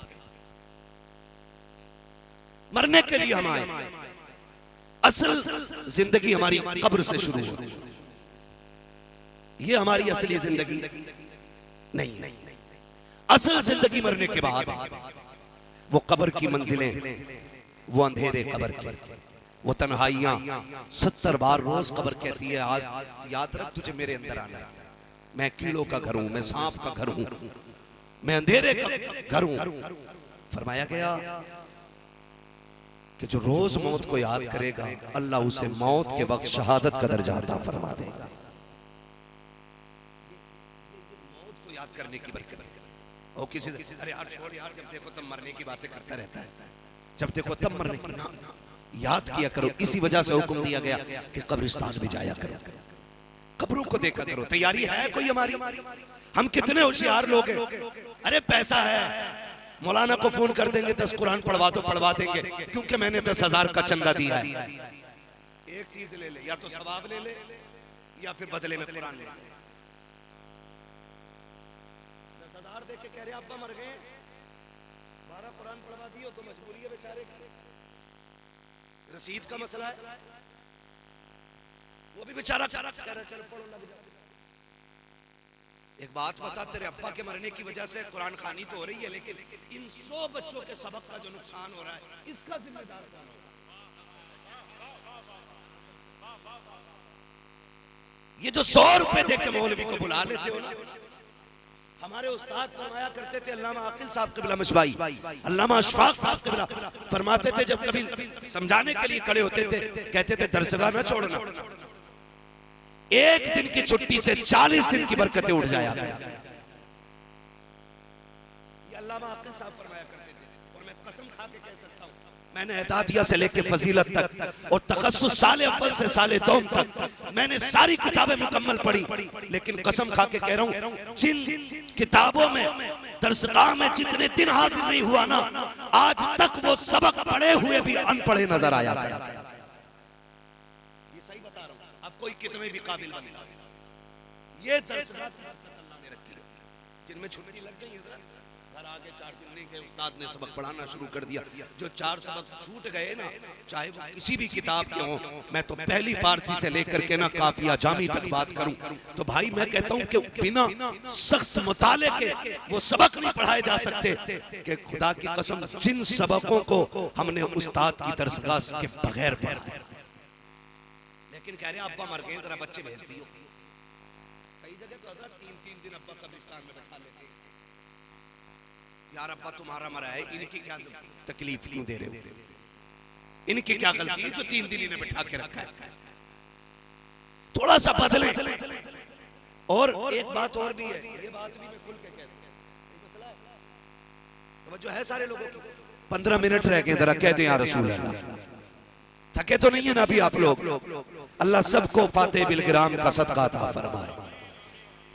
मरने के लिए हम आए। असल जिंदगी हमारी कब्र से शुरू होती है, ये हमारी असली जिंदगी नहीं है। असल जिंदगी मरने के बाद है। वो कब्र की मंजिलें, वो अंधेरे कब्र के, वो तन्हाइयां 70 बार रोज कब्र कहती है आज याद रख तुझे मेरे अंदर आना है, मैं कीड़ों का घर हूं, मैं सांप का घर हूं, मैं अंधेरे का घर हूं। फरमाया गया कि जो रोज मौत को याद करेगा अल्लाह उसे मौत के वक्त शहादत का दर्जा अता फरमा देगा। मौत को याद करने की बरकत है। और किसी अरे यार छोड़ यार, जब देखो तब मरने की बातें करता रहता है, जब देखो तब मरने की ना याद किया करो। इसी वजह से हुक्म दिया गया कि कब्रिस्तान भी जाया करो, कब्रों को देखा करो। तैयारी है कोई हमारी? हम कितने होशियार लोग हैं, अरे पैसा है मौलाना को फोन कर देंगे 10 कुरान पढ़वा दो, पढ़वा देंगे, क्योंकि मैंने 10,000 का चंदा दिया है। एक चीज ले ले, या तो सवाब ले ले या फिर बदले में कुरान ले आए। दरदार देख के कह रहे अब्बा मर गए, 12 कुरान पढ़वा दियो तो मजबूरी है बेचारे की, रसीद का मसला है, वो भी बेचारा कह रहा चलो पढ़ो लग जाओ। एक बात बता, तेरे अब्बा के मरने की वजह से कुरान खानी तो हो रही है, लेकिन इन 100 बच्चों के सबक का जो नुकसान हो रहा है इसका जिम्मेदार कौन होगा? ये जो 100 रुपए दे के मौलवी को बुला लेते हो ना, हमारे उस्ताद फरमाया करते थे, अल्लामा आकिल साहब क़िबला मशबाई, अल्लामा अशफाक साहब क़िबला फरमाते थे, जब कभी समझाने के लिए खड़े होते थे कहते थे दरसगाह ना छोड़ना, एक दिन की छुट्टी से 40 दिन की बरकतें उठ जाया। ये अल्लामा आकिल साहब फरमाया करते थे, और मैं कसम खा के कह सकता हूं, मैंने एहदादिया से लेकर फजीलत तक और तखस्सुस साले अव्वल से साले दौम तक मैंने सारी किताबें मुकम्मल पढ़ी, लेकिन कसम खा के कह रहा हूं, जिन किताबों में दरसगाह में जितने दिन हाजिर नहीं हुआ ना, आज तक वो सबक पढ़े हुए भी अनपढ़े नजर आया। ये सही बता रहा हूं, अब कोई कितने भी काबिल बने, ये दरसगाह अल्लाह ने रखी है, जिनमें छुट्टी लग गई घर आगे 4 दिन नहीं गए, उस्ताद ने सबक पढ़ाना शुरू कर दिया। जो 4 सबक छूट गए ना, चाहे वो किसी भी किताब के हों, मैं तो पहली फारसी से लेकर के ना काफिया जामी तक बात करूं, तो भाई मैं कहता हूं कि बिना सख्त मुताले के वो सबक नहीं पढ़ाए जा सकते। कि खुदा की कसम, जिन सबकों को हमने उस्ताद की दरसगाह के बगैर पढ़ा, लेकिन कह रहे अब्बा मर गए, जरा बच्चे भेज दियो। कई जगह तो 3-3 दिन अब्बा कब्रिस्तान में बैठा लेते, यार अब्बा तुम्हारा मरा है, इनकी क्या तकलीफ क्यों दे रहे हो, इनकी क्या गलती है जो 3 दिन इन्हें बिठा के रखा है? थोड़ा सा बदले। और एक बात और भी है, ये बात भी मैं खुल के कहता हूं, तो जो है सारे लोगों की 15 मिनट रह गए, जरा कह दें या रसूल अल्लाह। थके तो नहीं है ना अभी आप लोग? अल्लाह सबको फातेह बिलगिराम का सदका अता फरमाए,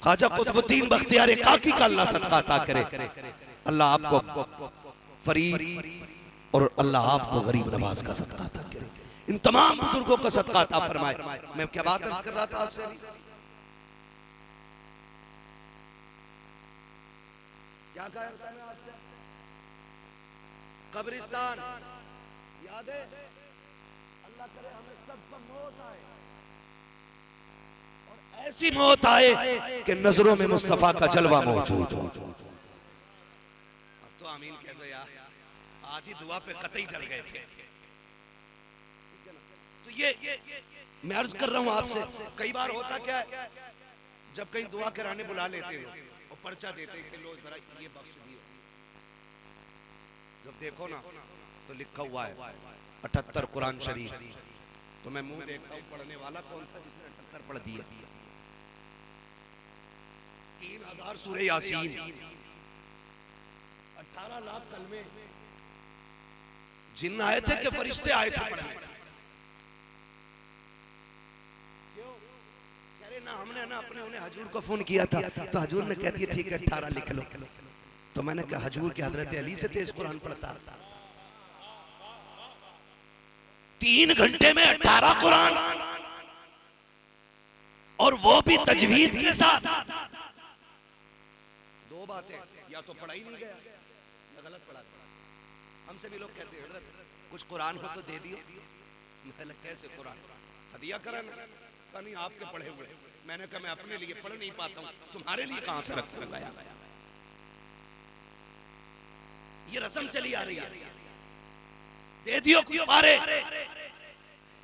ख्वाजा कुतुबुद्दीन बख्तियार काकी का अल्लाह सदका अता करे, अल्लाह आपको फरीद और अल्लाह आपको गरीब नवाज का सदका अता करे, इन तमाम बुजुर्गों का सदका अता फरमाए। मैं क्या बात अर्ज कर रहा था आपसे अभी, क्या कहा मैंने आपसे? कब्रिस्तान याद है? अल्लाह करे हमें सबको मौत आए, और ऐसी मौत आए कि नजरों में मुस्तफा का जलवा मौजूद हो। तो आमीन कह दो यार, आधी दुआ पे कतई डर गए थे। तो ये मैं अर्ज कर रहा हूं आपसे, कई बार होता क्या है, जब कहीं दुआ कराने बुला लेते हो और पर्चा देते हैं कि लो जरा ये बख्श दियो, जब देखो ना तो लिखा हुआ है 78 कुरान शरीफ, तो मैं मुंह देखता हूं पढ़ने वाला कौन था जिसने 78 पढ़ दिया? 3000 सूरह यासीन, 18 लाख कलमे। जिन्न आए थे कि फरिश्ते आए थे पढ़ने? क्यों? कह रहे ना हमने ना अपने उन्हें हजूर को फोन किया था, तो हजूर ने कह दिया ठीक है 18 लिख लो। तो मैंने कहा हजूर के हजरत अली से तेज कुरान पढ़ता, 3 घंटे में 18 कुरान, और वो भी तजवीद के साथ। दो बातें, या तो पढ़ा ही नहीं गया या गलत पढ़ा। हमसे भी लोग कहते हैं हजरत कुछ कुरान हो तो दे दियो। मैंने कैसे कुरान हदिया कराना? कहा नहीं आपके पढ़े हुए। मैंने कहा मैं अपने लिए पढ़ नहीं पाता हूँ, तुम्हारे लिए कहां से रख लगाया? ये रस्म चली आ रही है, दे दियो कुछ मारे।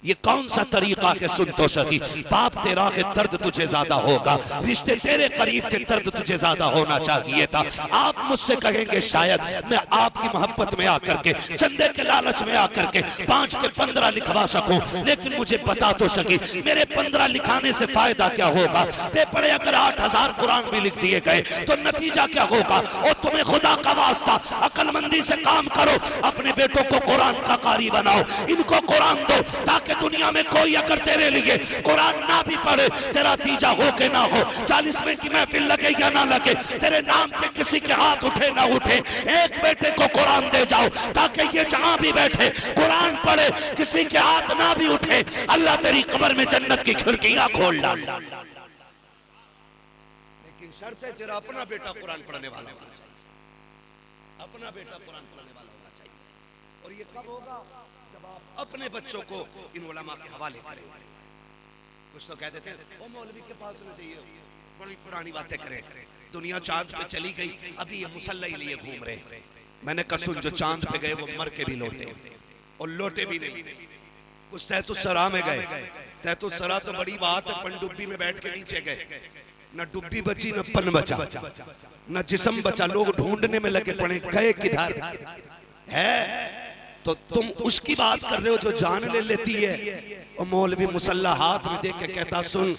ये कौन सा तरीका है? सुन तो सही, बाप तेरा है दर्द तुझे ज्यादा होगा, रिश्ते तेरे करीब थे दर्द तुझे ज्यादा होना चाहिए था। आप मुझसे कहेंगे शायद मैं आपकी मोहब्बत में आकर के, चंदे के लालच में आकर के 5 के 15 लिखवा सकूं, लेकिन मुझे बता तो सकी मेरे 15 लिखाने से फायदा क्या होगा? पेपड़े अगर 8000 कुरान भी लिख दिए गए तो नतीजा क्या होगा? और तुम्हें खुदा का वास्ता अक्लमंदी से काम करो, अपने बेटों को कुरान का कारी बनाओ, इनको कुरान दो ताकि के दुनिया में कोई अगर तेरे लिए कुरान ना भी पढ़े, तेरा तीजा हो के ना हो, 40वें की महफिल लगे या ना लगे, तेरे नाम के किसी के हाथ उठे ना उठे, एक बेटे को कुरान दे जाओ ताकि ये जहां भी बैठे कुरान पढ़े, किसी के हाथ ना भी उठे, अल्लाह तेरी कब्र में जन्नत की खिड़कियां खोल डाल। लेकिन शर्त है तेरा अपना बेटा कुरान पढ़ने वाला होना चाहिए, अपना बेटा कुरान पढ़ने वाला होना चाहिए। और ये कब होगा? जब आप अपने बच्चों को इन उलमा के हवाले करें। कुछ तो कह देते हैं वो मौलवी के पास होना चाहिए, बड़ी पुरानी बातें करें, दुनिया चांद पे चली गई, अभी ये मुसल्ला ही लिए घूम रहे। मैंने कहा सुन, जो चांद पे गए वो मर के भी लौटे और लौटे भी नहीं। कुछ तहतुस्सरा में गए, तहतुस्सरा तो बड़ी बात है, पनडुब्बी में बैठ के नीचे गए, न डुब्बी बची न पन बचा न जिस्म बचा, लोग ढूंढने में लगे पड़े गए किधर है। तो तुम उसकी बात कर रहे हो जो जान ले लेती है। और मौलवी मुसल्ला हाथ में देख के कहता सुन,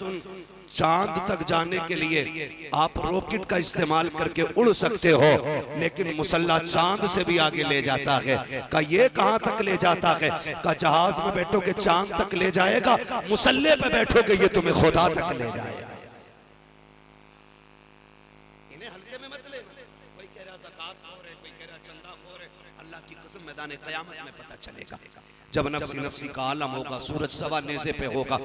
चांद तक जाने के लिए आप रॉकेट का इस्तेमाल करके उड़ सकते हो, लेकिन मुसल्ला चांद से भी आगे ले जाता है। का ये कहां तक ले जाता है? का जहाज में बैठोगे चांद तक ले जाएगा, मुसल्ले पे बैठोगे ये तुम्हें खुदा तक ले जाएगा। इन्हें हल्के में मत ले। कोई कह रहा ज़कात खोर है, कोई कह रहा चंदा खोर है, अल्लाह की कसम मैदान क़यामत में पता चलेगा। जब नफ्सी नफ्सी का आलम होगा, सूरज सवा नेज़े पे होगा,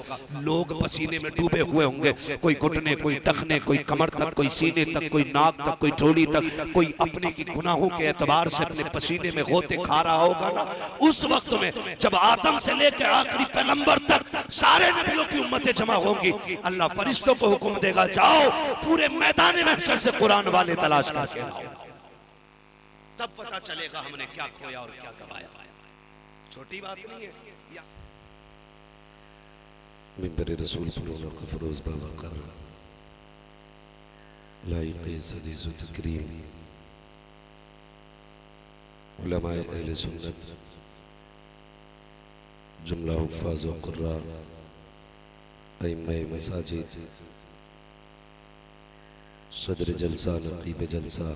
लोग पसीने में डूबे हुए होंगे, कोई घुटने, कोई टखने, कोई कमर तक, कोई सीने तक, कोई नाक तक, कोई ठोड़ी तक, कोई अपने की गुनाहों के एतबार से अपने पसीने में होते खा रहा होगा ना। उस वक्त में जब आदम से लेकर आखिरी पैगंबर तक सारे नबियों की उम्मतें जमा होंगी, अल्लाह फरिश्तों को हुक्म देगा जाओ पूरे मैदान महशर से कुरान वाले तलाश करके लाओ। तब पता चलेगा हमने क्या खोया और क्या गवाया। छोटी बात नहीं है। मिंबर रसूल फरोज बाबा का लाइक़ सदीस व तकरीम उलमाए अहले सुन्नत, जुमला हुफ़ाज़ व क़ुर्रा, अइम्माए मसाजिद, सदर जलसा, नक़ीब जलसा,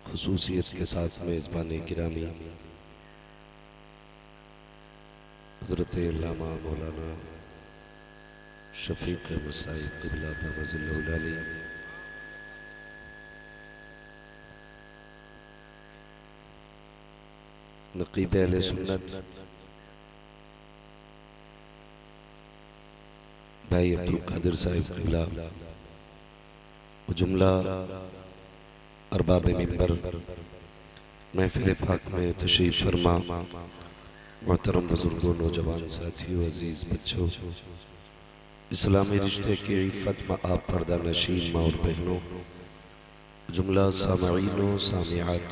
खुसूसियत के साथ मेज़बान गिरामी हज़रत अल्लामा मौलाना शफ़ीक़ मसाइब क़िबला तामज़िल्लहुल आली, नक़ीब अहले सुन्नत भाई अब्दुल कादिर साहिब क़िबला, जुमला अरबाब मिंबर, महफिल पाक में तशरीफ़ फरमा, मोहतरम बुजुर्गों, नौजवान साथियों, अजीज़ बच्चों, इस्लामी रिश्ते की इफ़्फ़त में आप पर्दा नशीन माँ और बहनों, जुमला सामईन सामियात,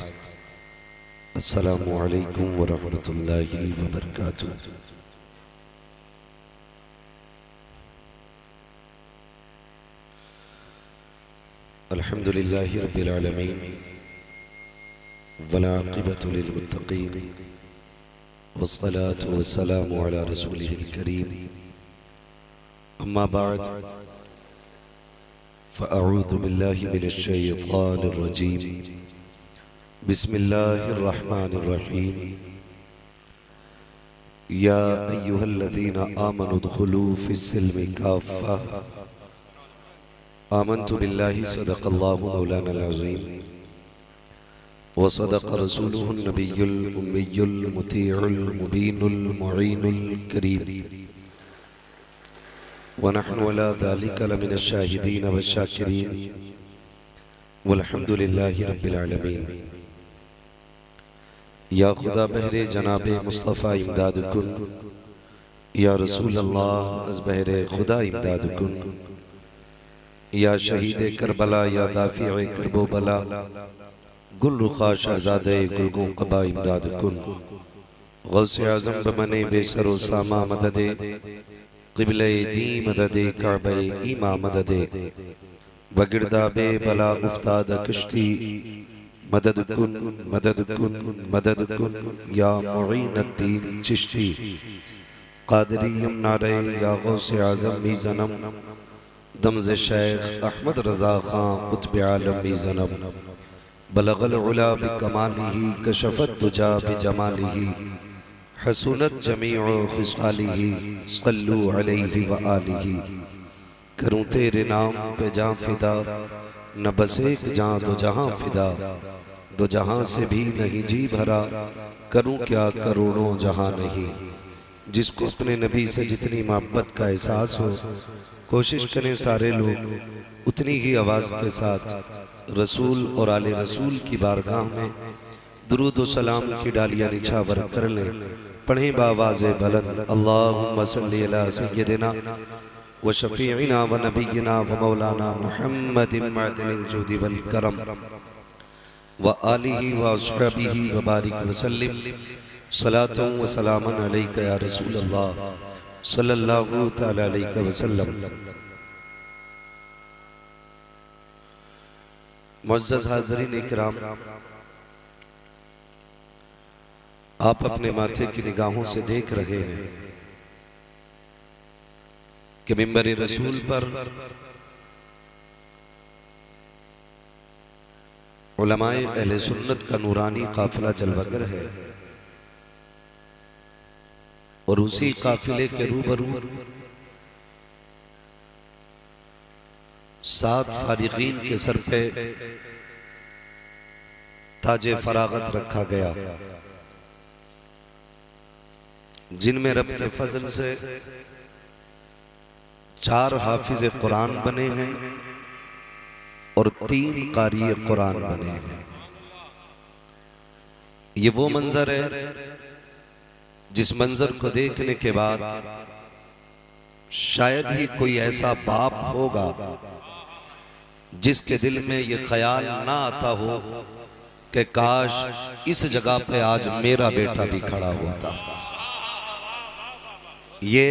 अस्सलामु अलैकुम व रहमतुल्लाहि व बरकातुहू। अल्हम्दुलिल्लाहि रब्बिल आलमीन वल आक़िबतु लिल मुत्तक़ीन वस्सलातु वस्सलामु अला रसूलिहिल करीम, अम्मा बाद फ़अऊज़ु बिल्लाहि मिनश शैतानिर रजीम, बिस्मिल्लाहिर रहमानिर रहीम। या अय्युहल्लज़ीना आमनु उद्खुलू फ़िस्सिल्मि काफ़्फ़ा, आमन्तु बिल्लाहि सदक़ल्लाहु मौलानल अज़ीम व सदक़ रसूलुहुन नबियुल उम्मियुल मुतीउल मुबीनुल मुईनुल करीम व नहनु अला ज़ालिका लमिनश शाहिदीन वश्शाकिरीन वल्हम्दुलिल्लाहि रब्बिल आलमीन। या खुदा बहरे जनाबे मुस्तफ़ा इमदाद कुन, या रसूल अल्लाह अज़ बहरे खुदा इमदाद कुन, या शहीद करबला, या दाफ़िए करबो बला, गुल रुखा शहज़ादे गुलगों क़बा इमदाद कुन, गौसे आज़म बमने बेसरो सामा मददे, क़िबले दी मददे, काबे ईमा मददे, बगिरदाबे बला उफ्ताद कश्ती मदद कुन मदद कुन मदद कुन, या मुईनुद्दीन चिश्ती क़ादरी यमनारे, या गौसे आज़म मीज़नम, दमज़ शेख अहमद रज़ा ख़ान क़ुत्ब आलम मीज़नम, बलगल उला बिकमालिही, कशफ़त दुजा बिजमालिही, हसूनत जमीअ खिसालिही सल्लू अलैहि व आलिही। करूँ तेरे नाम पे जां फिदा, न बस एक जां दो जहां फिदा। दो जहां से भी नहीं जी भरा, करूँ क्या करोड़ों जहां नहीं। जिसको अपने नबी से जितनी मोहब्बत का एहसास हो, कोशिश करें सारे लोग उतनी ही आवाज़ के साथ रसूल और आले रसूल की बारगाह में दुरूद व सलाम की डालियाँ निछावर कर लें। पढ़ें बावाज़े बुलंद अल्लाहुम्मा सल्ली अला सय्यदिना व शफीइना व नबीना व मौलाना मुहम्मदिन मअदिनिल जुदी वल करम व आलिही व अस्हाबिही व बारिक व सल्लिम सलातुं व सलामन अलैका या रसूल अल्लाह सल्लल्लाहु तआला अलैहि वसल्लम। मुअज़्ज़ज़ हाज़रीन इकराम, आप अपने माथे की निगाहों से देख रहे हैं कि मिंबर रसूल पर उलमाए अहले सुन्नत का नूरानी काफिला जलवागर है और उसी काफिले के रूबरू 7 फारिगीन के सर पे ताजे फरागत रखा गया, जिनमें रब के फजल से 4 हाफिज कुरान बने हैं और 3 कारी कुरान बने हैं। ये वो मंजर है जिस मंजर को देखने के बाद शायद ही कोई ऐसा बाप होगा जिसके दिल में ये ख्याल ना आता हो कि काश इस जगह पे आज मेरा बेटा भी खड़ा होता। ये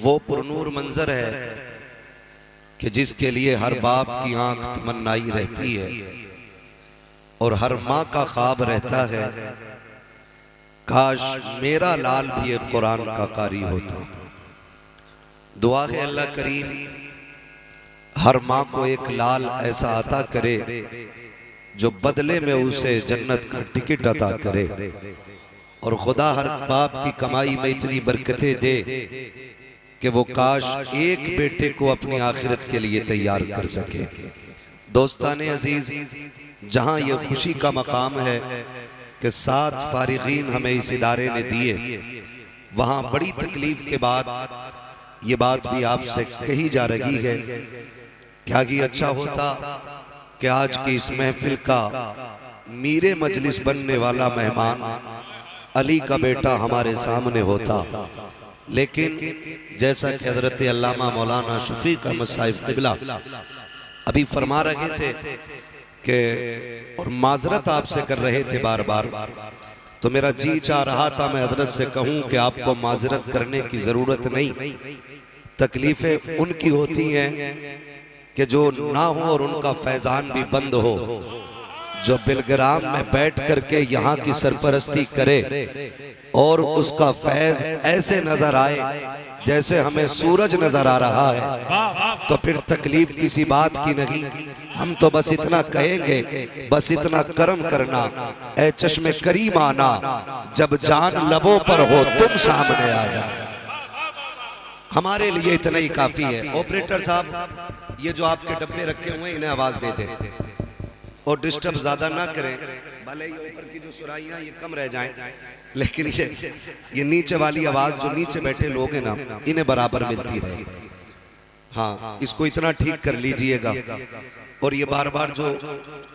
वो पुरनूर मंजर है कि जिसके लिए हर बाप की आंख तमन्नाई रहती है और हर माँ का ख्वाब रहता है काश मेरा लाल भी एक कुरान का कारी होता। दुआ है अल्लाह करीम हर माँ को एक लाल ऐसा अता करे जो बदले में उसे जन्नत का टिकट अता करे, और खुदा हर बाप की कमाई में इतनी बरकतें दे कि वो काश एक बेटे को अपनी आखिरत के लिए तैयार कर सके। दोस्ताने अजीज, जहां ये खुशी का मकाम है कि 7 फारिगीन हमें इस इदारे ने दिए, वहां बड़ी तकलीफ के बाद ये बात भी आपसे कही जा रही है क्या ही अच्छा होता कि आज की इस महफिल का मीरे मजलिस बनने वाला मेहमान अली का बेटा हमारे सामने होता। लेकिन जैसा कि हजरत अल्लामा मौलाना शफीक अहमद साहिब क़िबला अभी फरमा रहे थे कि और माजरत आपसे कर रहे थे बार बार, तो मेरा जी चाह रहा था मैं हजरत से कहूं कि आपको माजरत करने की जरूरत नहीं। तकलीफें उनकी होती हैं कि जो ना हो और उनका फैजान भी बंद हो, जो बिलग्राम में बैठ करके यहाँ की सरपरस्ती करे और उसका फैज ऐसे नजर आए जैसे हमें सूरज नजर आ रहा है, तो फिर तकलीफ किसी बात की नहीं। हम तो बस इतना कहेंगे, बस इतना करम करना ऐ चश्मे करीम आना, जब जान लबों पर हो तुम सामने आ जाना। हमारे लिए इतना ही काफी है। ऑपरेटर साहब, ये जो आपके डब्बे रखे हुए हैं इन्हें आवाज दे दें और डिस्टर्ब ज्यादा ना करें, भले ही ऊपर की जो सुराइयां ये कम रह जाएं, लेकिन ये नीचे वाली आवाज जो नीचे बैठे लोग हैं ना, इन्हें बराबर मिलती रहे। हाँ, इसको इतना ठीक कर लीजिएगा। और ये बार बार जो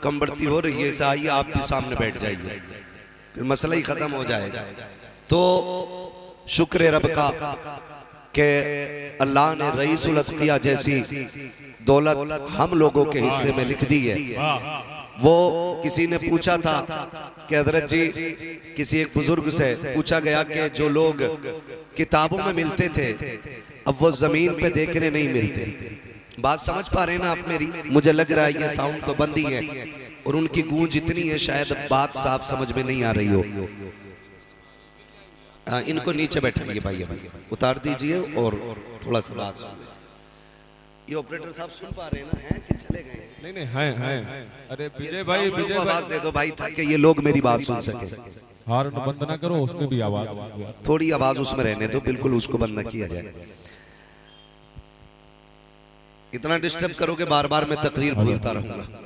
कम बढ़ती हो रही है, आइए आप भी सामने बैठ जाइए, फिर मसला ही खत्म हो जाएगा। तो शुक्र रब का कि अल्लाह ने रईसुल अत्किया जैसी दौलत हम लोगों के हिस्से में लिख दी है। वो किसी ने पूछा था कि हजरत जी, किसी एक बुजुर्ग से पूछा गया कि जो लोग किताबों में मिलते थे अब वो जमीन पे देखने नहीं मिलते। बात समझ पा रहे हैं ना आप मेरी? मुझे लग रहा है ये साउंड तो बंद ही है और उनकी गूंज इतनी है शायद बात साफ समझ में नहीं आ रही हो। इनको नीचे बैठाइए भाई, भाई उतार दीजिए और थोड़ा सा बात सुन। ये ऑपरेटर साहब सुन पा रहे हैं ना? हैं कि चले गए? नहीं, हैं। अरे विजय भाई, आवाज दे दो भाई ताकि ये लोग मेरी बात सुन सके। हॉर्न बंद ना करो, उसमें भी आवाज आती है। थोड़ी आवाज उसमें रहने दो, बिल्कुल उसको बंद न किया जाए। इतना डिस्टर्ब करोगे बार बार मैं तकरीर भूलता रहूंगा।